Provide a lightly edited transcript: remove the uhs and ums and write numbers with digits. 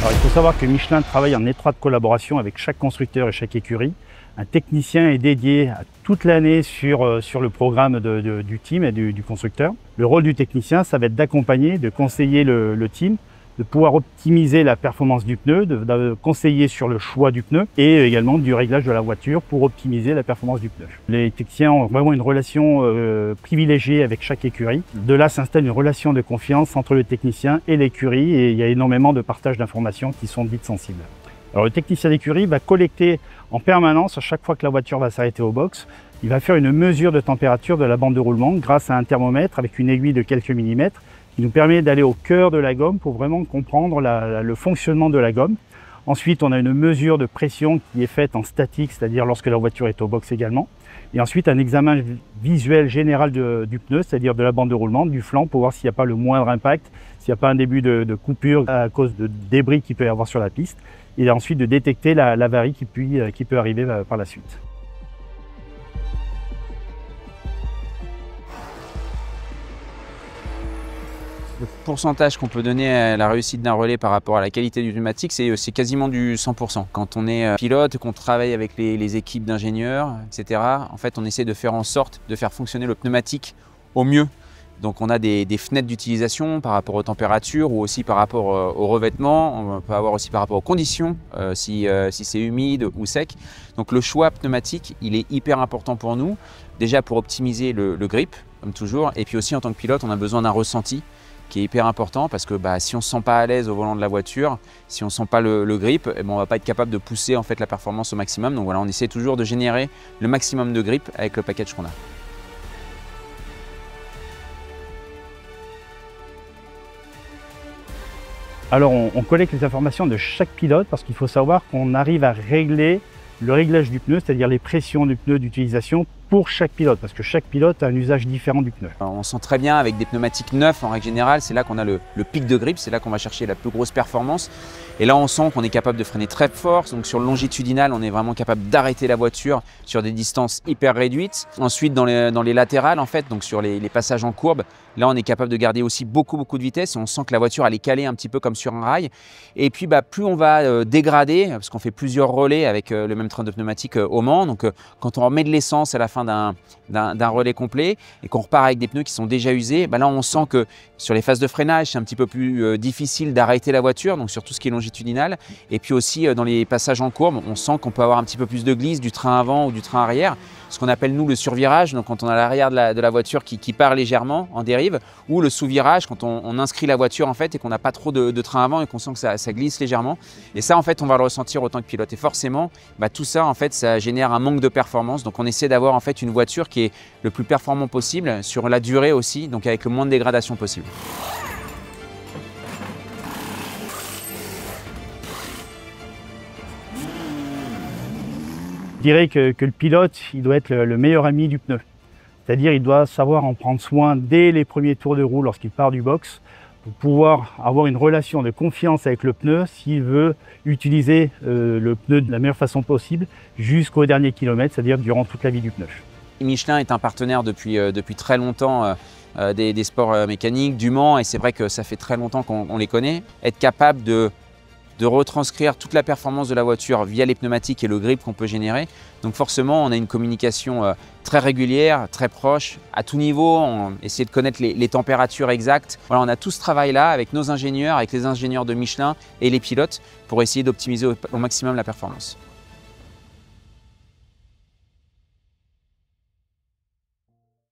Alors, il faut savoir que Michelin travaille en étroite collaboration avec chaque constructeur et chaque écurie. Un technicien est dédié toute l'année sur le programme du team et du constructeur. Le rôle du technicien, ça va être d'accompagner, de conseiller le team, de pouvoir optimiser la performance du pneu, de conseiller sur le choix du pneu et également du réglage de la voiture pour optimiser la performance du pneu. Les techniciens ont vraiment une relation privilégiée avec chaque écurie. De là s'installe une relation de confiance entre le technicien et l'écurie et il y a énormément de partage d'informations qui sont dites sensibles. Alors le technicien d'écurie va collecter en permanence, à chaque fois que la voiture va s'arrêter au box, il va faire une mesure de température de la bande de roulement grâce à un thermomètre avec une aiguille de quelques millimètres qui nous permet d'aller au cœur de la gomme pour vraiment comprendre le fonctionnement de la gomme. Ensuite, on a une mesure de pression qui est faite en statique, c'est-à-dire lorsque la voiture est au box également. Et ensuite, un examen visuel général du pneu, c'est-à-dire de la bande de roulement, du flanc, pour voir s'il n'y a pas le moindre impact, s'il n'y a pas un début de coupure à cause de débris qu'il peut y avoir sur la piste. Et ensuite de détecter l'avarie qui peut arriver par la suite. Le pourcentage qu'on peut donner à la réussite d'un relais par rapport à la qualité du pneumatique, c'est quasiment du 100%. Quand on est pilote, qu'on travaille avec les équipes d'ingénieurs, etc., en fait, on essaie de faire en sorte de faire fonctionner le pneumatique au mieux. Donc on a des fenêtres d'utilisation par rapport aux températures ou aussi par rapport au revêtement. On peut avoir aussi par rapport aux conditions, si c'est humide ou sec. Donc le choix pneumatique, il est hyper important pour nous. Déjà pour optimiser le grip, comme toujours. Et puis aussi en tant que pilote, on a besoin d'un ressenti qui est hyper important parce que si on ne se sent pas à l'aise au volant de la voiture, si on ne sent pas le grip, on ne va pas être capable de pousser en fait la performance au maximum. Donc voilà, on essaie toujours de générer le maximum de grip avec le package qu'on a. Alors on collecte les informations de chaque pilote parce qu'il faut savoir qu'on arrive à régler le réglage du pneu, c'est-à-dire les pressions du pneu d'utilisation pour chaque pilote, parce que chaque pilote a un usage différent du pneu. On sent très bien avec des pneumatiques neufs en règle générale, c'est là qu'on a le pic de grip, c'est là qu'on va chercher la plus grosse performance. Et là on sent qu'on est capable de freiner très fort, donc sur le longitudinal on est vraiment capable d'arrêter la voiture sur des distances hyper réduites. Ensuite dans les latérales en fait, donc sur les passages en courbe, là on est capable de garder aussi beaucoup de vitesse et on sent que la voiture elle est calée un petit peu comme sur un rail. Et puis plus on va dégrader, parce qu'on fait plusieurs relais avec le même train de pneumatique au Mans, donc quand on remet de l'essence à la fin d'un relais complet et qu'on repart avec des pneus qui sont déjà usés, là on sent que sur les phases de freinage c'est un petit peu plus difficile d'arrêter la voiture, donc sur tout ce qui est longitudinal. Et puis aussi dans les passages en courbe, on sent qu'on peut avoir un petit peu plus de glisse du train avant ou du train arrière, ce qu'on appelle nous le survirage, donc quand on a l'arrière de la voiture qui part légèrement en dérive, ou le sous-virage quand on inscrit la voiture en fait et qu'on n'a pas trop de train avant et qu'on sent que ça glisse légèrement. Et ça en fait on va le ressentir autant que pilote. Et forcément tout ça en fait ça génère un manque de performance, donc on essaie d'avoir en fait une voiture qui est le plus performant possible sur la durée aussi, donc avec le moins de dégradation possible. Je dirais que le pilote, il doit être le meilleur ami du pneu. C'est-à-dire il doit savoir en prendre soin dès les premiers tours de roue lorsqu'il part du box pour pouvoir avoir une relation de confiance avec le pneu s'il veut utiliser le pneu de la meilleure façon possible jusqu'au dernier kilomètre, c'est-à-dire durant toute la vie du pneu. Michelin est un partenaire depuis très longtemps des sports mécaniques, du Mans, et c'est vrai que ça fait très longtemps qu'on les connaît. Être capable de retranscrire toute la performance de la voiture via les pneumatiques et le grip qu'on peut générer. Donc forcément, on a une communication très régulière, très proche, à tout niveau. On essaie de connaître les températures exactes. Voilà, on a tout ce travail-là avec nos ingénieurs, avec les ingénieurs de Michelin et les pilotes pour essayer d'optimiser au maximum la performance.